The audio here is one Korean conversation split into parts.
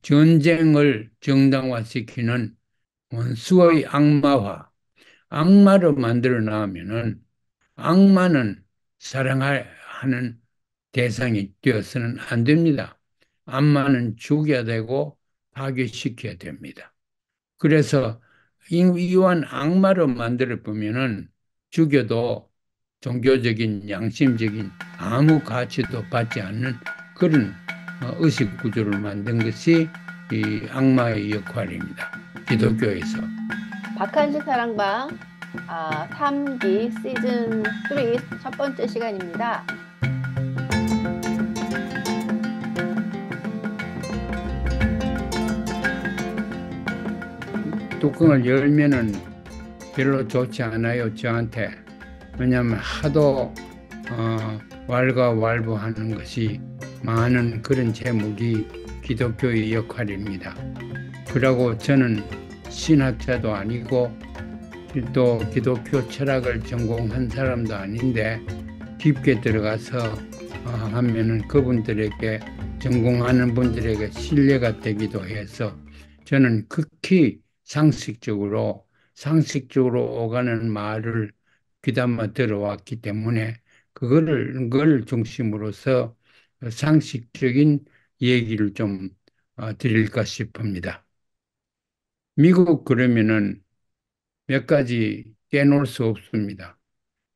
전쟁을 정당화시키는 원수의 악마화, 악마로 만들어 놔면은 악마는 사랑하는 대상이 되어서는 안 됩니다. 악마는 죽여야 되고 파괴시켜야 됩니다. 그래서 이wan 악마로 만들어 보면은 죽여도 종교적인 양심적인 아무 가치도 받지 않는 그런 의식 구조를 만든 것이 이 악마의 역할입니다. 기독교에서. 박한식 사랑방 3기 시즌 3 첫 번째 시간입니다. 뚜껑을 열면은 별로 좋지 않아요, 저한테. 왜냐하면 하도 왈가왈부하는 것이 많은 그런 제목이 기독교의 역할입니다. 그러고 저는 신학자도 아니고 또 기독교 철학을 전공한 사람도 아닌데 깊게 들어가서 하면은 그분들에게 전공하는 분들에게 신뢰가 되기도 해서 저는 극히 상식적으로 오가는 말을 귀담아 들어왔기 때문에 그걸 중심으로서 상식적인 얘기를 좀 드릴까 싶습니다. 미국 그러면은 몇 가지 깨놓을 수 없습니다.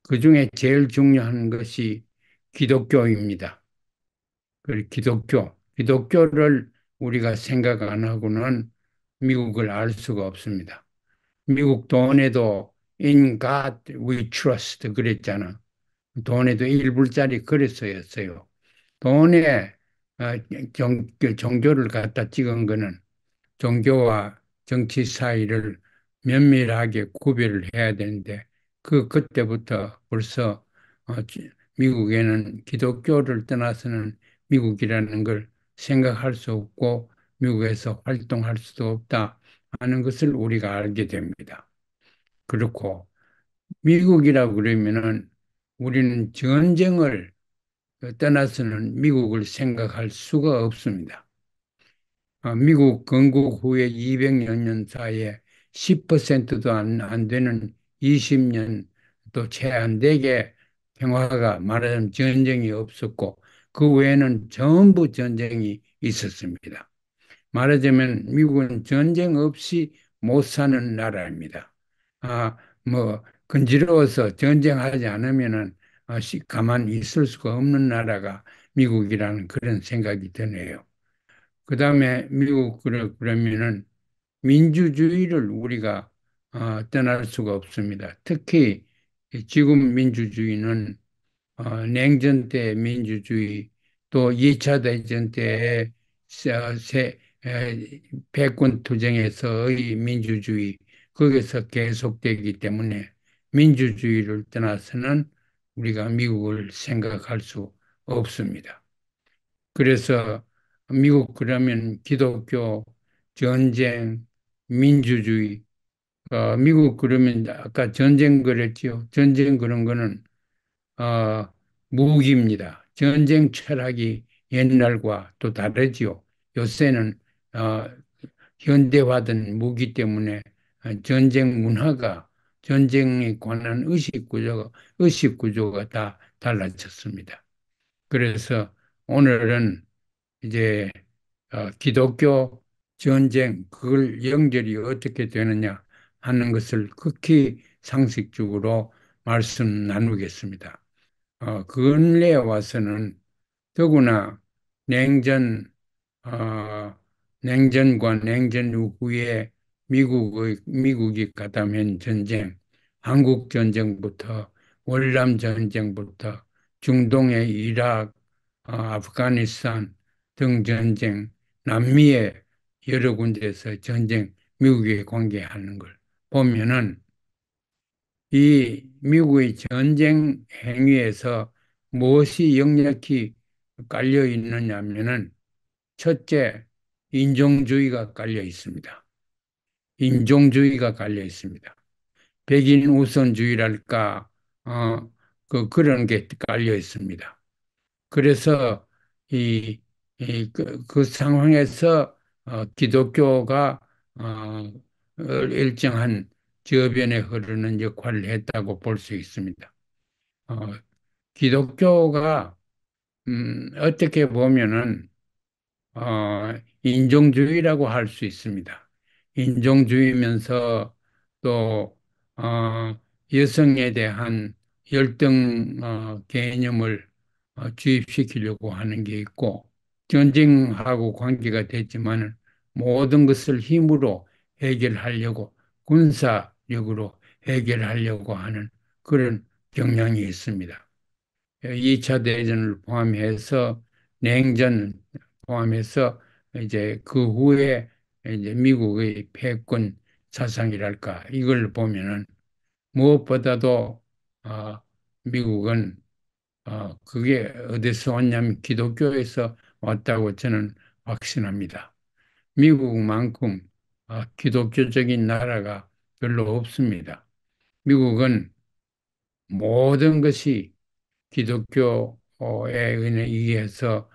그 중에 제일 중요한 것이 기독교입니다. 그 기독교를 우리가 생각 안 하고는 미국을 알 수가 없습니다. 미국 돈에도 In God we trust 그랬잖아. 돈에도 1불짜리 그랬어였어요. 돈에 어, 종교를 갖다 찍은 거는 종교와 정치 사이를 면밀하게 구별을 해야 되는데 그때부터 벌써 미국에는 기독교를 떠나서는 미국이라는 걸 생각할 수 없고 미국에서 활동할 수도 없다 하는 것을 우리가 알게 됩니다. 그렇고 미국이라고 그러면은 우리는 전쟁을 떠나서는 미국을 생각할 수가 없습니다. 미국 건국 후에 200여 년 사이에 10%도 안 되는 20년 또 채 안 되게 평화가 말하자면 전쟁이 없었고 그 외에는 전부 전쟁이 있었습니다. 말하자면 미국은 전쟁 없이 못 사는 나라입니다. 건지러워서 전쟁하지 않으면은 가만히 있을 수가 없는 나라가 미국이라는 그런 생각이 드네요. 그 다음에 그러면은 민주주의를 우리가 떠날 수가 없습니다. 특히 지금 민주주의는 냉전 때 민주주의 또 2차 대전 때의 패권 투쟁에서의 민주주의 거기서 계속되기 때문에 민주주의를 떠나서는 우리가 미국을 생각할 수 없습니다. 그래서 미국 그러면 기독교, 전쟁, 민주주의, 미국 그러면 아까 전쟁 그랬지요. 전쟁 그런 거는 어, 무기입니다. 전쟁 철학이 옛날과 또 다르지요. 요새는 어, 현대화된 무기 때문에 전쟁 문화가 전쟁에 관한 의식 구조가 다 달라졌습니다. 그래서 오늘은 이제 기독교 전쟁 그걸 연결이 어떻게 되느냐 하는 것을 극히 상식적으로 말씀 나누겠습니다. 근래에 와서는 더구나 냉전, 어, 냉전과 냉전 이후에 미국이 가담한 전쟁, 한국 전쟁부터 월남 전쟁부터 중동의 이라크, 아프가니스탄 등 전쟁, 남미의 여러 군데에서 전쟁, 미국에 관계하는 걸 보면은 이 미국의 전쟁 행위에서 무엇이 역력히 깔려 있느냐면은 첫째, 인종주의가 깔려 있습니다. 인종주의가 깔려 있습니다. 백인 우선주의랄까, 그런 게 깔려 있습니다. 그래서 그 상황에서 기독교가 일정한 저변에 흐르는 역할을 했다고 볼 수 있습니다. 어, 기독교가 어떻게 보면은 인종주의라고 할 수 있습니다. 인종주의면서 또 여성에 대한 열등 개념을 주입시키려고 하는 게 있고 전쟁하고 관계가 됐지만 모든 것을 힘으로 해결하려고 군사력으로 해결하려고 하는 그런 경향이 있습니다. 2차 대전을 포함해서 냉전 포함해서 이제 그 후에 이제 미국의 패권 사상이랄까 이걸 보면은 무엇보다도 어, 미국은 그게 어디서 왔냐면 기독교에서 왔다고 저는 확신합니다. 미국만큼 기독교적인 나라가 별로 없습니다. 미국은 모든 것이 기독교에 의해서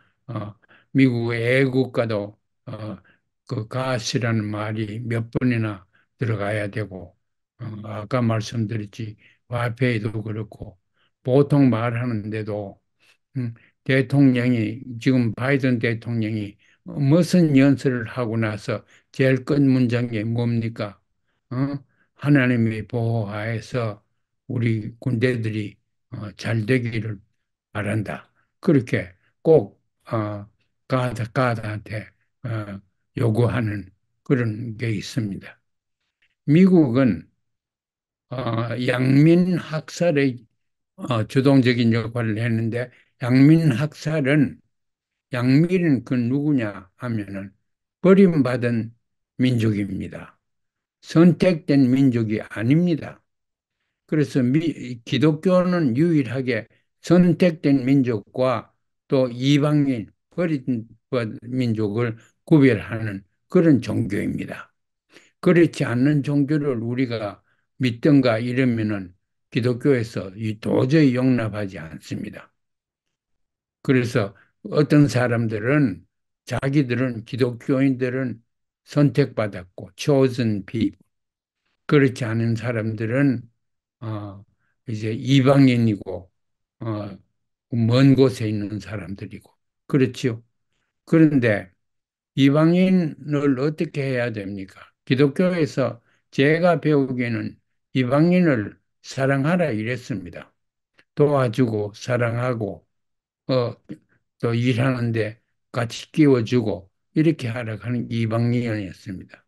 미국의 애국가도 그 가시라는 말이 몇 번이나 들어가야 되고 아까 말씀드렸지 화폐에도 그렇고 보통 말하는데도 음, 대통령이 지금 바이든 대통령이 무슨 연설을 하고 나서 제일 끝 문장이 뭡니까? 어? 하나님의 보호하에서 우리 군대들이 잘 되기를 바란다. 그렇게 꼭 가드한테 요구하는 그런 게 있습니다. 미국은 양민 학살의 주동적인 역할을 했는데 양민 학살은 양민은 그 누구냐 하면은 버림받은 민족입니다. 선택된 민족이 아닙니다. 그래서 기독교는 유일하게 선택된 민족과 또 이방인, 버린 민족을 구별하는 그런 종교입니다. 그렇지 않는 종교를 우리가 믿든가 이러면은 기독교에서 도저히 용납하지 않습니다. 그래서 어떤 사람들은 자기들은 기독교인들은 선택받았고 chosen people 그렇지 않은 사람들은 어, 이제 이방인이고 어, 먼 곳에 있는 사람들이고 그렇지요. 그런데 이방인을 어떻게 해야 됩니까? 기독교에서 제가 배우기에는 이방인을 사랑하라 이랬습니다. 도와주고 사랑하고 어, 또 일하는데 같이 끼워주고 이렇게 하라고 하는 이방인이었습니다.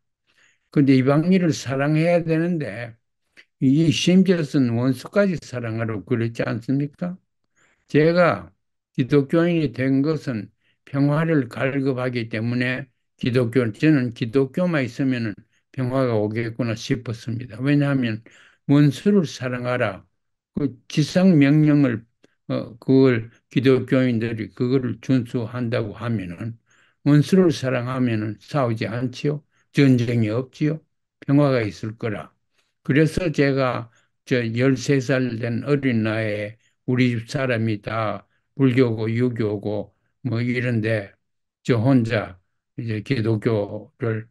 그런데 이방인을 사랑해야 되는데 이 심지어는 원수까지 사랑하라고 그랬지 않습니까? 제가 기독교인이 된 것은 평화를 갈급하기 때문에 저는 기독교만 있으면 평화가 오겠구나 싶었습니다. 왜냐하면 원수를 사랑하라. 그 지상 명령을 그걸 기독교인들이 그거를 준수한다고 하면은 원수를 사랑하면은 싸우지 않지요. 전쟁이 없지요. 평화가 있을 거라. 그래서 제가 저 13살 된 어린 나이에 우리 집 사람이 다 불교고 유교고 뭐 이런데 저 혼자 이제 기독교를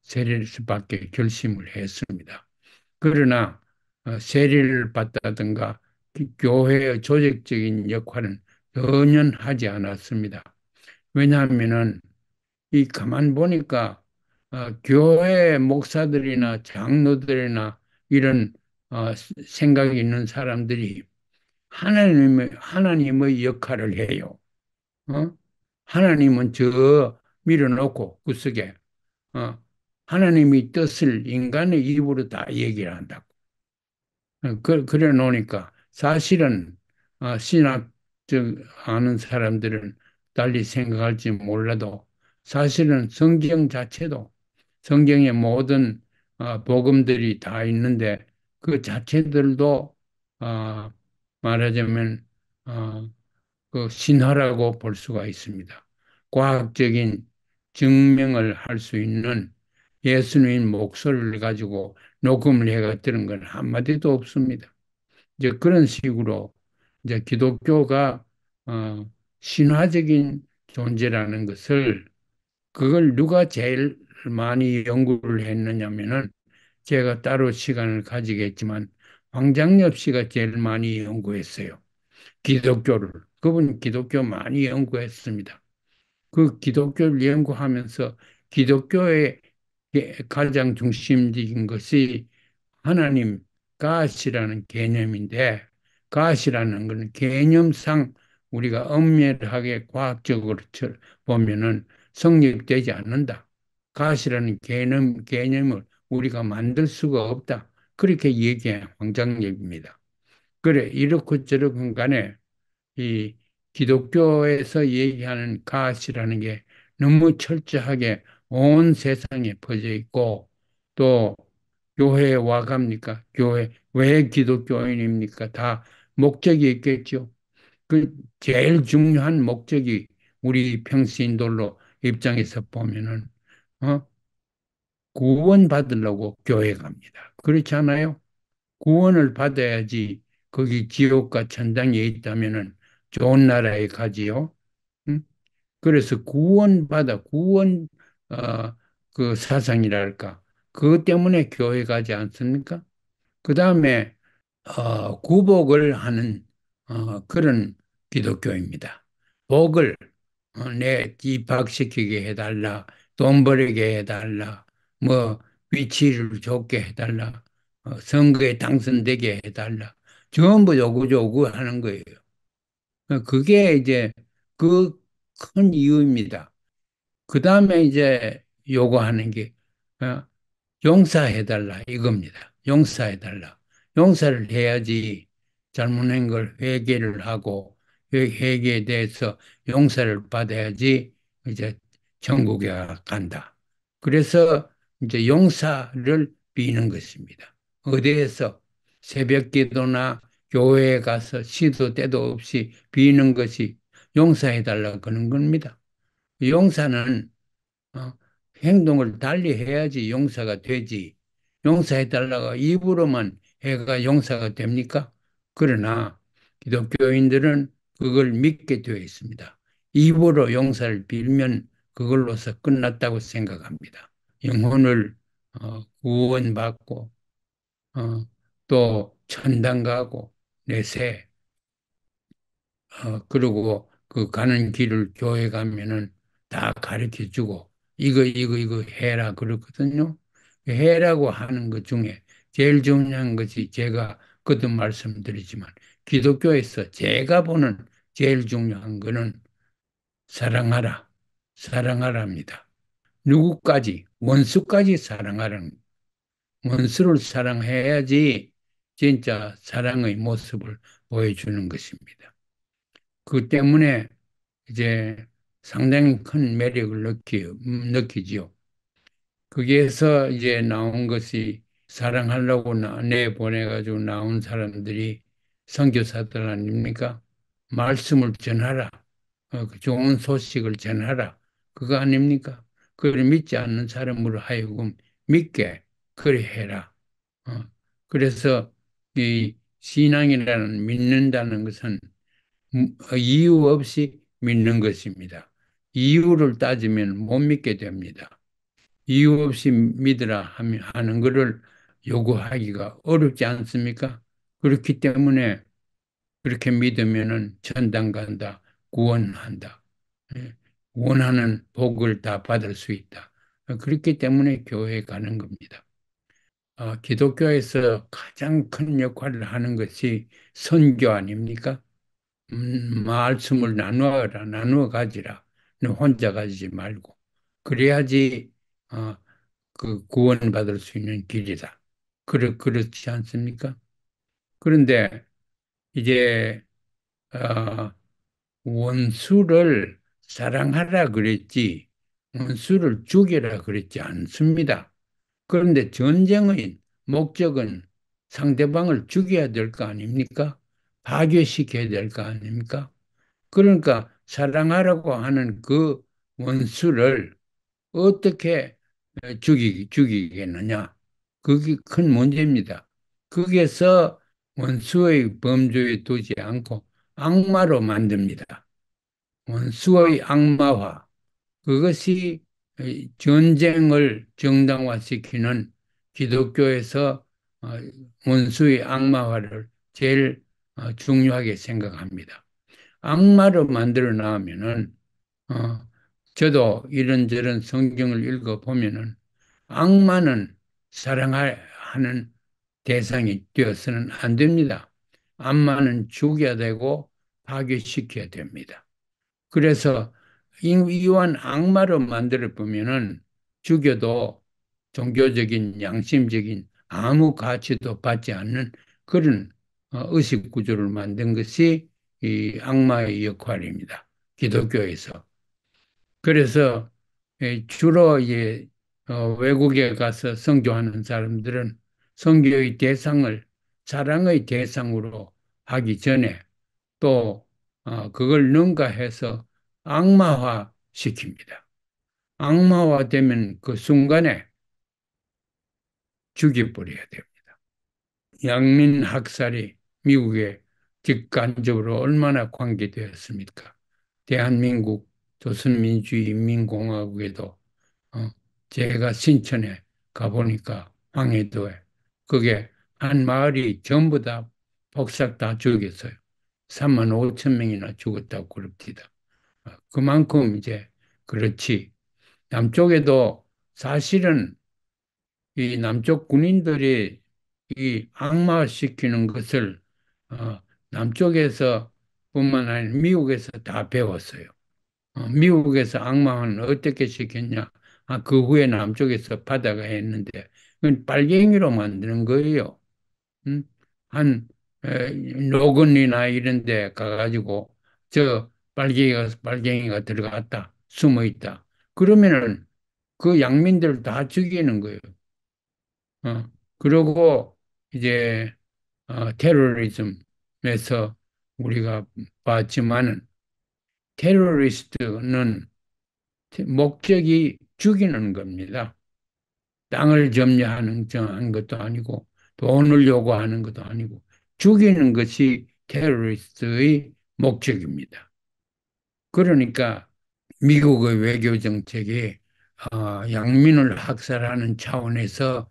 세례를 받게 결심을 했습니다. 그러나 세례를 받다든가 교회의 조직적인 역할은 전혀 하지 않았습니다. 왜냐하면은 이 가만 보니까 교회 목사들이나 장로들이나 이런 생각이 있는 사람들이 하나님의 역할을 해요. 어? 하나님은 저 밀어놓고 구석에 하나님의 뜻을 인간의 입으로 다 얘기를 한다고. 그래 놓으니까 사실은 신학 아는 사람들은 달리 생각할지 몰라도 사실은 성경 자체도 성경의 모든 복음들이 다 있는데 그 자체들도 어, 말하자면 어, 그 신화라고 볼 수가 있습니다. 과학적인 증명을 할 수 있는 예수님 목소리를 가지고 녹음을 해갔다는 건 한마디도 없습니다. 이제 그런 식으로 이제 기독교가 신화적인 존재라는 것을 그걸 누가 제일 많이 연구를 했느냐면은 제가 따로 시간을 가지겠지만 황장엽 씨가 제일 많이 연구했어요. 기독교를. 그분 기독교 많이 연구했습니다. 그 기독교를 연구하면서 기독교의 가장 중심적인 것이 하나님 가시라는 개념인데, 가시라는 것은 개념상 우리가 엄밀하게 과학적으로 보면은 성립되지 않는다. 가시라는 개념을 우리가 만들 수가 없다. 그렇게 얘기한 황장엽입니다. 그래, 이렇고 저렇건 간에 이 기독교에서 얘기하는 가시라는 게 너무 철저하게 온 세상에 퍼져 있고, 또 교회에 와갑니까? 교회 왜 기독교인입니까? 다 목적이 있겠죠. 그 제일 중요한 목적이 우리 평신도로 입장에서 보면은 어? 구원 받으려고 교회 갑니다. 그렇지 않아요? 구원을 받아야지 거기 지옥과 천당에 있다면은 좋은 나라에 가지요. 응? 그래서 구원받아 구원 어, 그 사상이랄까 그것 때문에 교회 가지 않습니까? 그 다음에 구복을 하는 그런 기독교입니다. 복을 내 입학시키게 해달라, 돈 벌게 해달라, 뭐 위치를 좋게 해달라, 선거에 당선되게 해달라, 전부 요구하는 거예요. 그게 이제 그 큰 이유입니다. 그 다음에 이제 요구하는 게 어, 용서해달라 이겁니다. 용서해달라. 용서를 해야지 잘못한 걸 회개를 하고 회개에 대해서 용서를 받아야지 이제 천국에 간다. 그래서 이제 용서를 비는 것입니다. 어디에서 새벽 기도나 교회에 가서 시도 때도 없이 비는 것이 용서해달라 그런 겁니다. 용서는 어, 행동을 달리 해야지 용서가 되지. 용서해달라고 입으로만 해가 용서가 됩니까? 그러나 기독교인들은 그걸 믿게 되어 있습니다. 입으로 용서를 빌면 그걸로서 끝났다고 생각합니다. 영혼을 구원받고 또 천당 가고 내세 그리고 그 가는 길을 교회 가면은 다 가르쳐 주고 이거 해라 그렇거든요. 해라고 하는 것 중에 제일 중요한 것이 제가 그도 말씀드리지만 기독교에서 제가 보는 제일 중요한 거는 사랑하라. 사랑하라입니다. 누구까지? 원수까지 사랑하라는 원수를 사랑해야지 진짜 사랑의 모습을 보여주는 것입니다. 그 때문에 이제 상당히 큰 매력을 느끼지요. 거기에서 이제 나온 것이 사랑하려고 내보내가지고 나온 사람들이 선교사들 아닙니까? 말씀을 전하라. 그 좋은 소식을 전하라. 그거 아닙니까? 그걸 믿지 않는 사람으로 하여금 믿게 그래 해라. 어, 그래서 이 신앙이라는 믿는다는 것은 이유 없이 믿는 것입니다. 이유를 따지면 못 믿게 됩니다. 이유 없이 믿으라 하는 것을 요구하기가 어렵지 않습니까? 그렇기 때문에 그렇게 믿으면은 천당 간다, 구원한다. 예, 원하는 복을 다 받을 수 있다. 그렇기 때문에 교회에 가는 겁니다. 기독교에서 가장 큰 역할을 하는 것이 선교 아닙니까? 말씀을 나누어 가지라. 너 혼자 가지지 말고. 그래야지, 어, 그 구원받을 수 있는 길이다. 그렇지 않습니까? 그런데 이제, 어, 원수를 사랑하라 그랬지, 원수를 죽여라 그랬지 않습니다. 그런데 전쟁의 목적은 상대방을 죽여야 될 거 아닙니까? 파괴시켜야 될 거 아닙니까? 그러니까 사랑하라고 하는 그 원수를 어떻게 죽이겠느냐? 그게 큰 문제입니다. 거기에서 원수의 범주에 두지 않고 악마로 만듭니다. 원수의 악마화. 그것이 전쟁을 정당화시키는 기독교에서 어, 원수의 악마화를 제일 중요하게 생각합니다. 악마로 만들어 놔면은 어, 저도 이런저런 성경을 읽어 보면은 악마는 사랑하는 대상이 되어서는 안 됩니다. 악마는 죽여야 되고 파괴시켜야 됩니다. 그래서 이wan 악마로 만들어 보면은 죽여도 종교적인 양심적인 아무 가치도 받지 않는 그런 의식 구조를 만든 것이 이 악마의 역할입니다. 기독교에서. 그래서 주로 이제 외국에 가서 선교하는 사람들은 선교의 대상을 사랑의 대상으로 하기 전에 또 그걸 능가해서 악마화 시킵니다. 악마화 되면 그 순간에 죽여버려야 돼요. 양민 학살이 미국에 직간접으로 얼마나 관계되었습니까? 대한민국 조선민주인민공화국에도 어, 제가 신천에 가보니까 황해도에 그게 한 마을이 전부 다 폭삭 다 죽였어요. 3만 5천 명이나 죽었다고 그럽니다. 그만큼 이제 그렇지. 남쪽에도 사실은 이 남쪽 군인들이 이 악마시키는 것을 남쪽에서 뿐만 아니라 미국에서 다 배웠어요. 미국에서 악마는 어떻게 시켰냐? 그 후에 남쪽에서 받아가 했는데 그건 빨갱이로 만드는 거예요. 음? 한 노건이나 이런 데 가가지고 저 빨갱이가 들어갔다 숨어 있다. 그러면은 그 양민들을 다 죽이는 거예요. 어, 그러고 이제 테러리즘에서 우리가 봤지만은 테러리스트는 목적이 죽이는 겁니다. 땅을 점령하는 정한 것도 아니고 돈을 요구하는 것도 아니고 죽이는 것이 테러리스트의 목적입니다. 그러니까 미국의 외교 정책이 양민을 학살하는 차원에서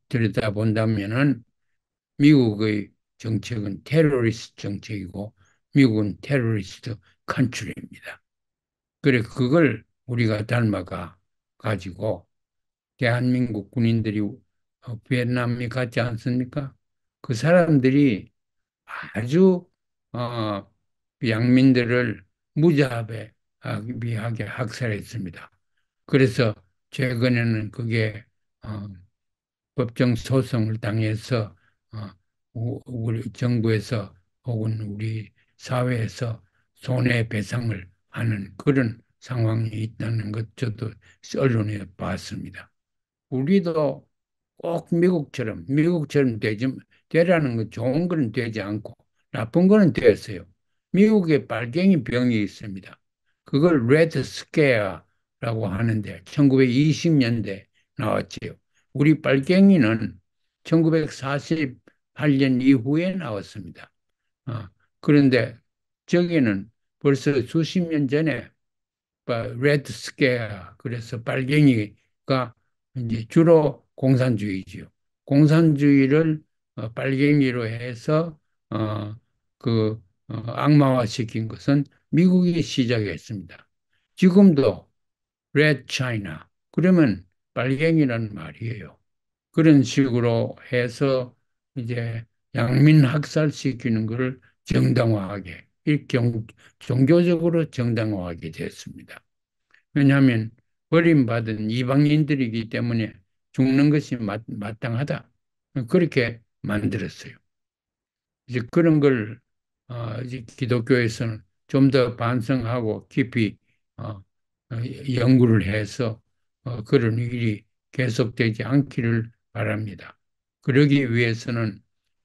들여다본다면은 미국의 정책은 테러리스트 정책이고 미국은 테러리스트 컨트리입니다. 그래 그걸 우리가 닮아가 가지고 대한민국 군인들이 베트남에 갔지 않습니까? 그 사람들이 아주 어, 양민들을 무자비하게 학살했습니다. 그래서 최근에는 그게 어, 법정 소송을 당해서 어, 우리 정부에서 혹은 우리 사회에서 손해배상을 하는 그런 상황이 있다는 것 저도 언론에 봤습니다. 우리도 꼭 미국처럼 되라는 건 좋은 거는 되지 않고 나쁜 거는 되었어요. 미국에 빨갱이 병이 있습니다. 그걸 레드 스퀘어라고 하는데 1920년대 나왔지요. 우리 빨갱이는 1948년 이후에 나왔습니다. 아, 그런데 저기는 벌써 수십 년 전에 레드 스퀘어 그래서 빨갱이가 이제 주로 공산주의지요. 공산주의를 빨갱이로 해서 어, 악마화시킨 것은 미국이 시작했습니다. 지금도 레드 차이나 그러면 빨갱이라는 말이에요. 그런 식으로 해서 이제 양민 학살시키는 것을 정당화하게 종교적으로 정당화하게 됐습니다. 왜냐하면 버림받은 이방인들이기 때문에 죽는 것이 마땅하다. 그렇게 만들었어요. 이제 그런 걸 이제 기독교에서는 좀 더 반성하고 깊이 어, 어, 연구를 해서 그런 일이 계속되지 않기를 바랍니다. 그러기 위해서는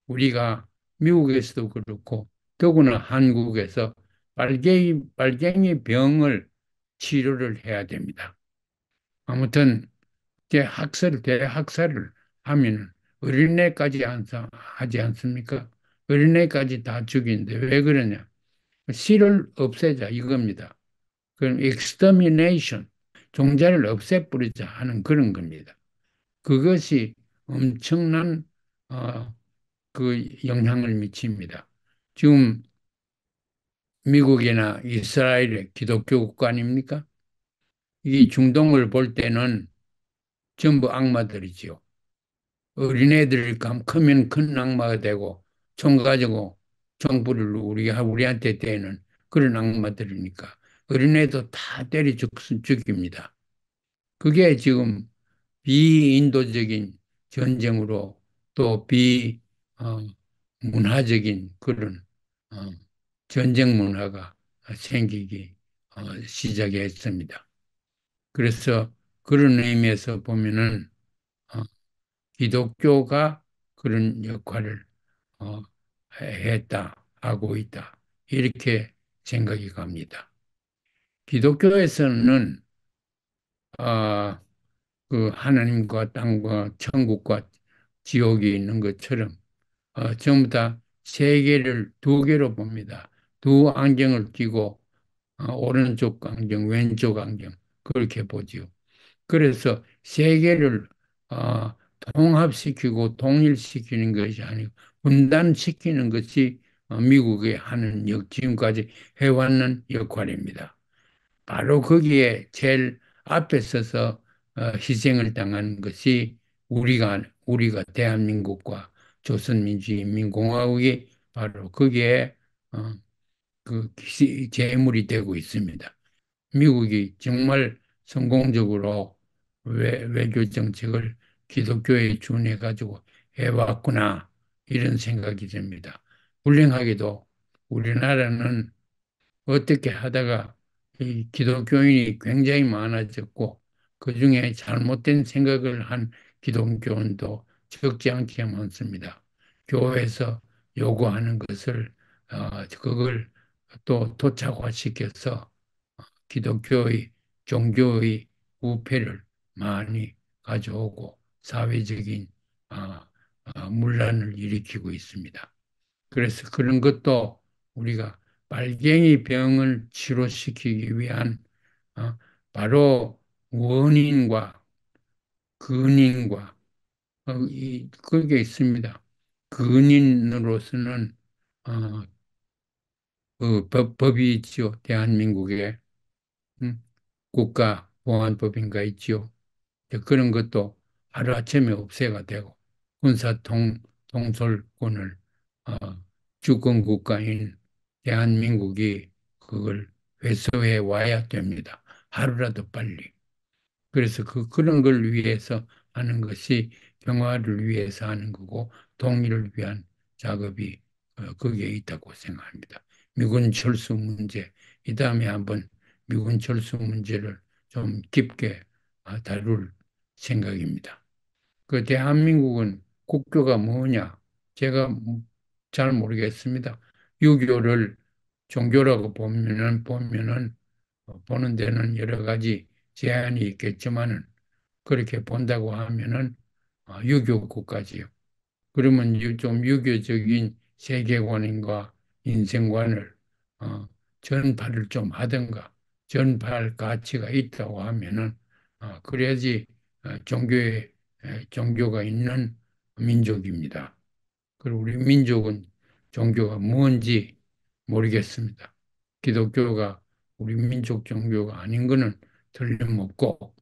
우리가 미국에서도 그렇고 더구나 한국에서 빨갱이 병을 치료를 해야 됩니다. 아무튼 대학살을 하면 어린애까지 하지 않습니까? 어린애까지 다 죽이는데 왜 그러냐? 씨를 없애자 이겁니다. 그럼 extermination. 종자를 없애버리자 하는 그런 겁니다. 그것이 엄청난 어, 그 영향을 미칩니다. 지금 미국이나 이스라엘의 기독교 국가 아닙니까? 이 중동을 볼 때는 전부 악마들이지요. 어린애들 크면 큰 악마가 되고 총 가지고 정부를 우리한테 대는 그런 악마들이니까 어린애도 다 때려 죽입니다. 그게 지금 비인도적인 전쟁으로 또 문화적인 그런 어, 전쟁 문화가 생기기 시작했습니다. 그래서 그런 의미에서 보면은 어, 기독교가 그런 역할을 어, 했다, 하고 있다. 이렇게 생각이 갑니다. 기독교에서는 아, 그 하나님과 땅과 천국과 지옥이 있는 것처럼 전부 다 세계를 두 개로 봅니다. 두 안경을 끼고 오른쪽 안경, 왼쪽 안경 그렇게 보지요. 그래서 세계를 어, 통합시키고 통일시키는 것이 아니고 분단시키는 것이 미국이 하는 지금까지 해왔는 역할입니다. 바로 거기에 제일 앞에 서서 희생을 당한 것이 우리가 대한민국과 조선민주인민공화국이 바로 거기에 어, 제물이 되고 있습니다. 미국이 정말 성공적으로 외교 정책을 기독교에 준해 가지고 해왔구나 이런 생각이 듭니다. 불행하게도 우리나라는 어떻게 하다가 이 기독교인이 굉장히 많아졌고 그중에 잘못된 생각을 한 기독교인도 적지 않게 많습니다. 교회에서 요구하는 것을 그걸 또 도착화시켜서 기독교의 종교의 부패를 많이 가져오고 사회적인 아, 문란을 일으키고 있습니다. 그래서 그런 것도 우리가 빨갱이 병을 치료시키기 위한 어, 바로 원인과 근인과 그게 있습니다. 근인으로서는 어, 법이 있죠. 대한민국에 음, 국가보안법인가 있죠. 그런 것도 하루아침에 없애가 되고 통솔권을 어, 주권 국가인 대한민국이 그걸 회수해 와야 됩니다. 하루라도 빨리. 그래서 그런 걸 위해서 하는 것이 평화를 위해서 하는 거고 통일을 위한 작업이 거기에 있다고 생각합니다. 미군 철수 문제, 이 다음에 한번 미군 철수 문제를 좀 깊게 다룰 생각입니다. 그 대한민국은 국교가 뭐냐? 제가 잘 모르겠습니다. 유교를 종교라고 보는 데는 여러 가지 제한이 있겠지만은 그렇게 본다고 하면은 유교 국가지요. 그러면 좀 유교적인 세계관과 인생관을 어, 전파를 좀 하든가 전파할 가치가 있다고 하면은 그래야지 종교가 있는 민족입니다. 그리고 우리 민족은 종교가 뭔지 모르겠습니다. 기독교가 우리 민족 종교가 아닌 것은 틀림없고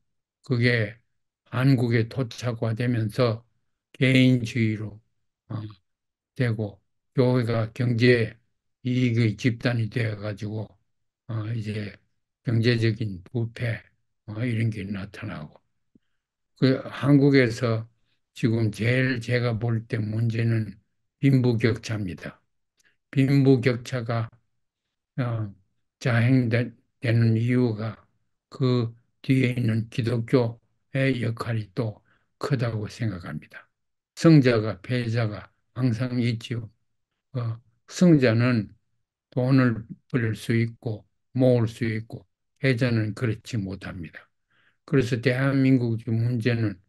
그게 한국에 토착화되면서 개인주의로 어, 되고 교회가 경제 이익의 집단이 되어 가지고 이제 경제적인 부패 이런 게 나타나고 그 한국에서 지금 제일 제가 볼 때 문제는 빈부격차입니다. 빈부격차가 어, 자행되는 이유가 그 뒤에 있는 기독교의 역할이 또 크다고 생각합니다. 성자가 패자가 항상 있지요. 성자는 돈을 벌 수 있고 모을 수 있고 패자는 그렇지 못합니다. 그래서 대한민국 문제는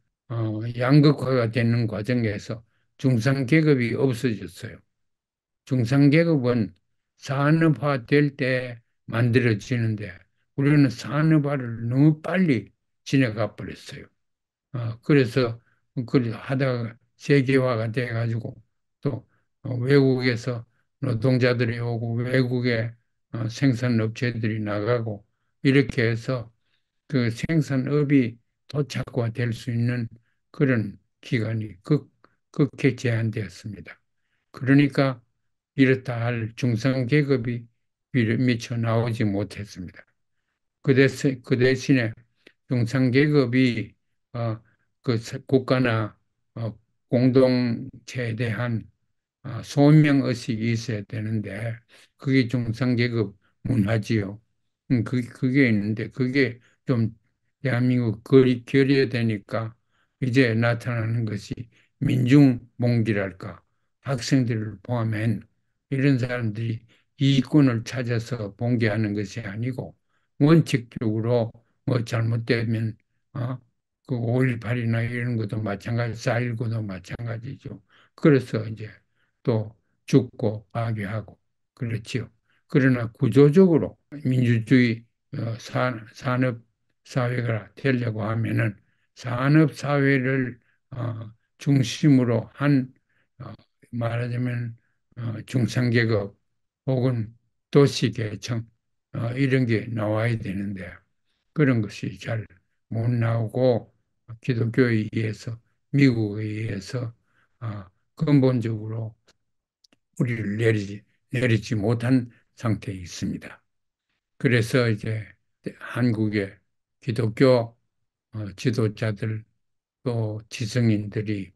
양극화가 되는 과정에서 중산계급이 없어졌어요. 중산계급은 산업화 될 때 만들어지는데 우리는 산업화를 너무 빨리 지나가 버렸어요. 그래서 그 하다가 세계화가 돼가지고 또 외국에서 노동자들이 오고 외국에 생산업체들이 나가고 이렇게 해서 그 생산업이 도착화될 수 있는 그런 기간이 극히 제한되었습니다. 그러니까 이렇다 할 중산계급이 미처 나오지 못했습니다. 그 대신에 중산계급이 어, 국가나 공동체에 대한 소명의식이 있어야 되는데 그게 중산계급 문화지요. 그게 있는데 그게 좀 대한민국 결여야 되니까 이제 나타나는 것이 민중봉기랄까 학생들을 포함한 이런 사람들이 이익권을 찾아서 봉기하는 것이 아니고 원칙적으로 뭐 잘못되면 어, 그 5.18이나 이런 것도 마찬가지, 4.19도 마찬가지죠. 그래서 이제 또 죽고 파괴하고 그렇지요. 그러나 구조적으로 민주주의 산업 사회가 되려고 하면은 산업 사회를 중심으로 한 어, 말하자면 중산계급 혹은 도시계층 이런 게 나와야 되는데 그런 것이 잘 못 나오고 기독교에 의해서 미국에 의해서 근본적으로 우리를 내리지 못한 상태에 있습니다. 그래서 이제 한국의 기독교 지도자들 또 지성인들이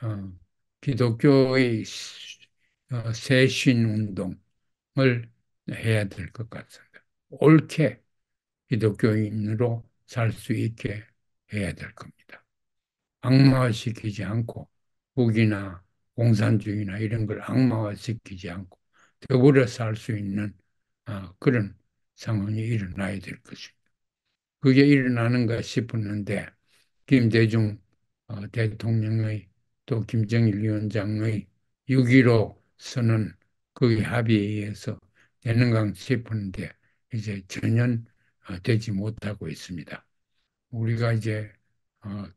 어, 기독교의 새신 운동을 해야 될 것 같습니다. 옳게 기독교인으로 살 수 있게 해야 될 겁니다. 악마화시키지 않고 북이나 공산주의나 이런 걸 악마화시키지 않고 더불어 살 수 있는 그런 상황이 일어나야 될 것입니다. 그게 일어나는가 싶었는데 김대중 대통령의 또 김정일 위원장의 6.15 선언 그 합의에 의해서 되는가 싶었는데 이제 전혀 되지 못하고 있습니다. 우리가 이제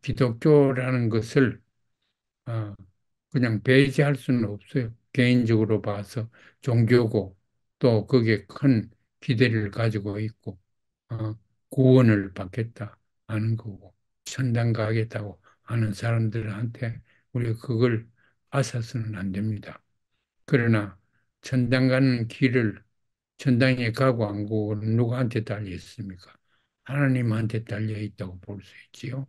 기독교라는 것을 어, 그냥 배제할 수는 없어요. 개인적으로 봐서 종교고 또 거기에 큰 기대를 가지고 있고 어, 구원을 받겠다 하는 거고 천당 가겠다고 하는 사람들한테 우리가 그걸 앗아서는 안 됩니다. 그러나 천당 가는 길을 천당에 가고 안 가고 누구한테 달려 있습니까? 하나님한테 달려 있다고 볼 수 있지요.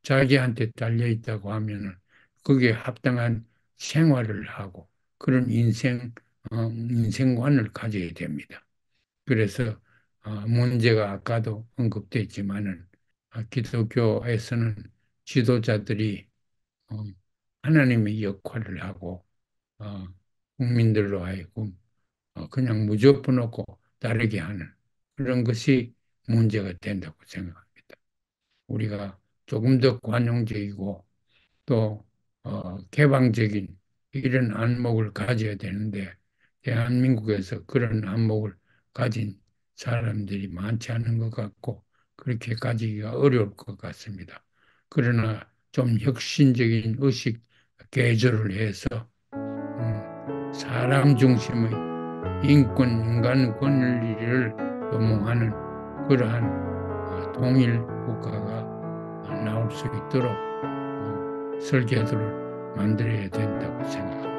자기한테 달려 있다고 하면은 거기에 합당한 생활을 하고 그런 인생관을 가져야 됩니다. 그래서 문제가 아까도 언급됐지만은 기독교에서는 지도자들이 어, 하나님의 역할을 하고 어, 국민들로 하여금 그냥 무조건 없고 따르게 하는 그런 것이 문제가 된다고 생각합니다. 우리가 조금 더 관용적이고 또 개방적인 이런 안목을 가져야 되는데 대한민국에서 그런 안목을 가진 사람들이 많지 않은 것 같고 그렇게 가지기가 어려울 것 같습니다. 그러나 좀 혁신적인 의식 개조를 해서 사람 중심의 인간 권리를 도모하는 그러한 통일 국가가 나올 수 있도록 설계도를 만들어야 된다고 생각합니다.